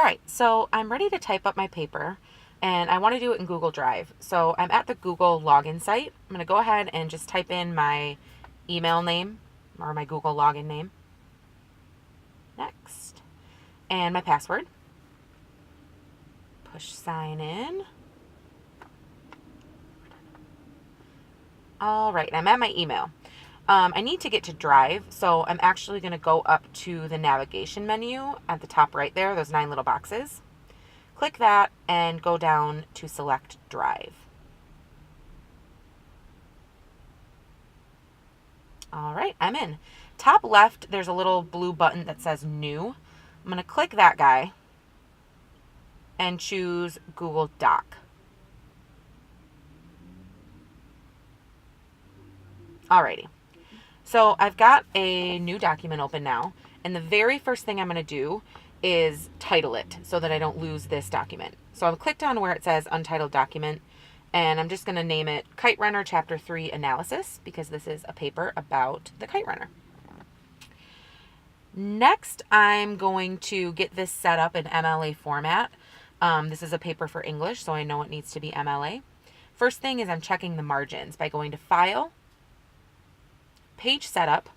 All right, so I'm ready to type up my paper and I want to do it in Google Drive. So I'm at the Google login site. I'm going to go ahead and just type in my email name or my Google login name. Next. And my password. Push sign in. All right, I'm at my email. I need to get to Drive, so I'm actually going to go up to the navigation menu at the top right there, those 9 little boxes. Click that and go down to select Drive. All right, I'm in. Top left, there's a little blue button that says New. I'm going to click that guy and choose Google Doc. Alrighty. So I've got a new document open now, and the very first thing I'm going to do is title it so that I don't lose this document. So I've clicked on where it says Untitled Document, and I'm just going to name it Kite Runner Chapter 3 Analysis because this is a paper about the kite runner. Next, I'm going to get this set up in MLA format. This is a paper for English, so I know it needs to be MLA. First thing is I'm checking the margins by going to File, Page Setup,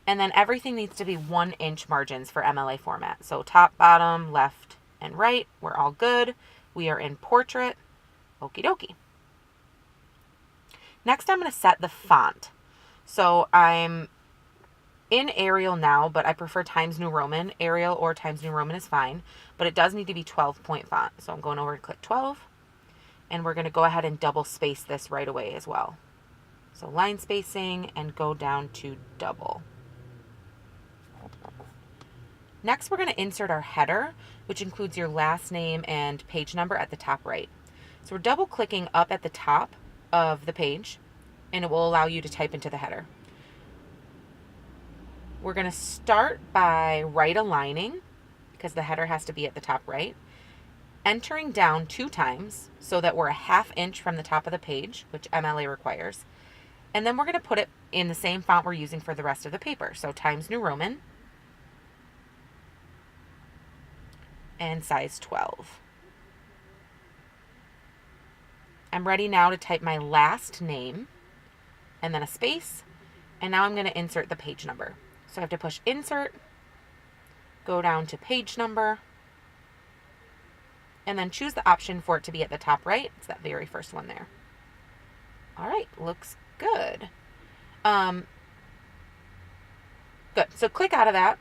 and then everything needs to be 1-inch margins for MLA format. So top, bottom, left, and right, we're all good. We are in portrait. Okie dokie. Next, I'm going to set the font. So I'm in Arial now, but I prefer Times New Roman. Arial or Times New Roman is fine, but it does need to be 12-point font. So I'm going over to click 12, and we're going to go ahead and double space this right away as well. So line spacing and go down to double. Next, we're going to insert our header, which includes your last name and page number at the top right. So we're double clicking up at the top of the page, and it will allow you to type into the header. We're going to start by right aligning because the header has to be at the top right, entering down 2 times so that we're a 1/2 inch from the top of the page, which MLA requires. And then we're going to put it in the same font we're using for the rest of the paper. So Times New Roman and size 12. I'm ready now to type my last name and then a space. And now I'm going to insert the page number. So I have to push Insert, go down to page number, and then choose the option for it to be at the top right. It's that very first one there. All right, looks good. Good. So click out of that.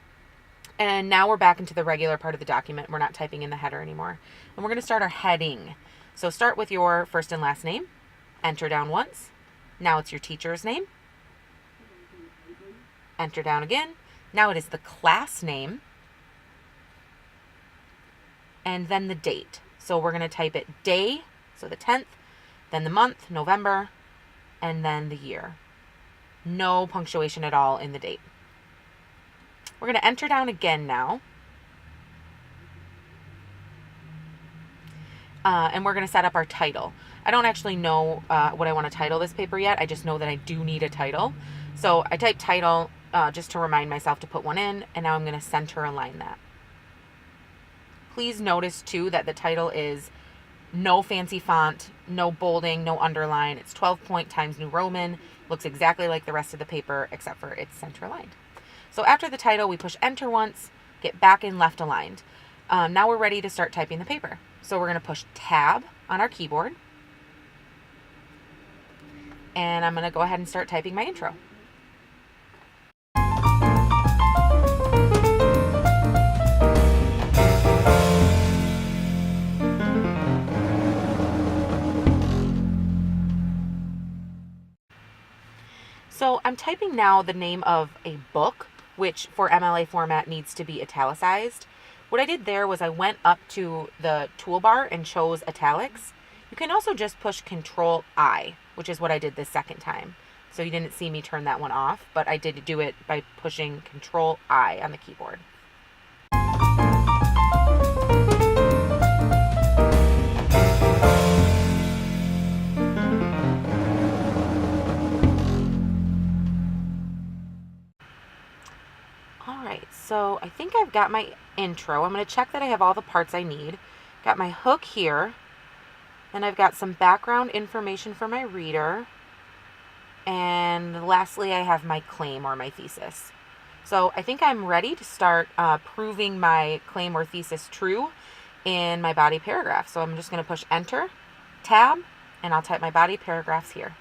And now we're back into the regular part of the document. We're not typing in the header anymore. And we're going to start our heading. So start with your first and last name. Enter down once. Now it's your teacher's name. Enter down again. Now it is the class name. And then the date. So we're going to type it day, so the 10th, then the month, November, and then the year. No punctuation at all in the date. We're going to enter down again now. And we're going to set up our title. I don't actually know what I want to title this paper yet. I just know that I do need a title. So I typed title just to remind myself to put one in, and now I'm going to center align that. Please notice too that the title is no fancy font, no bolding, no underline. It's 12-point Times New Roman. Looks exactly like the rest of the paper except for it's center aligned. So after the title, we push enter once, get back in left aligned. Now we're ready to start typing the paper. So we're going to push tab on our keyboard. And I'm going to go ahead and start typing my intro. So I'm typing now the name of a book, which for MLA format needs to be italicized. What I did there was I went up to the toolbar and chose italics. You can also just push Control-I, which is what I did this second time. So you didn't see me turn that one off, but I did do it by pushing Control-I on the keyboard. All right, So I think I've got my intro. I'm going to check that I have all the parts I need. Got my hook here, and I've got some background information for my reader. And lastly, I have my claim or my thesis. So I think I'm ready to start proving my claim or thesis true in my body paragraph. So I'm just going to push enter, tab, and I'll type my body paragraphs here.